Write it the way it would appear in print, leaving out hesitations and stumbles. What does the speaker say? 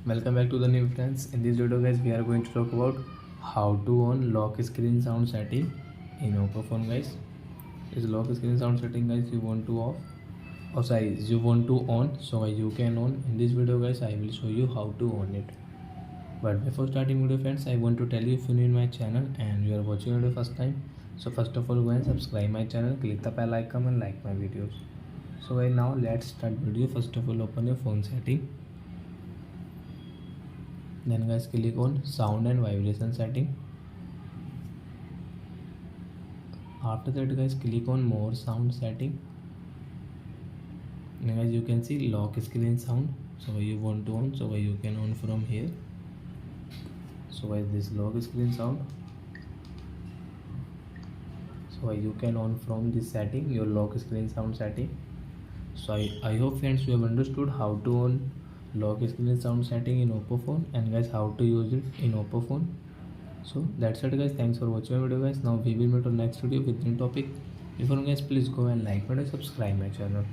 Welcome back to the new friends. In this video guys we are going to talk about how to on lock screen sound setting in oppo phone guys. Is lock screen sound setting guys you want to off or sorry you want to on, so you can on. In this video guys I will show you how to on it. But before starting video friends, I want to tell you, if you new in my channel and you are watching video first time, so first of all go and subscribe my channel, click the bell icon and like my videos. So right now let's start video. First of all open your phone setting, then guys click on sound and vibration setting. After that guys click on more sound setting. Now guys you can see lock screen sound, so you want to on, so you can on from here. So guys this lock screen sound, so you can on from this setting, your lock screen sound setting. So I hope friends you have understood how to on lock screen sound setting in oppo phone and guys how to use it in oppo phone. So that's it guys, thanks for watching my video guys. Now we will meet on next video with new topic. Before guys please go and like and subscribe my channel.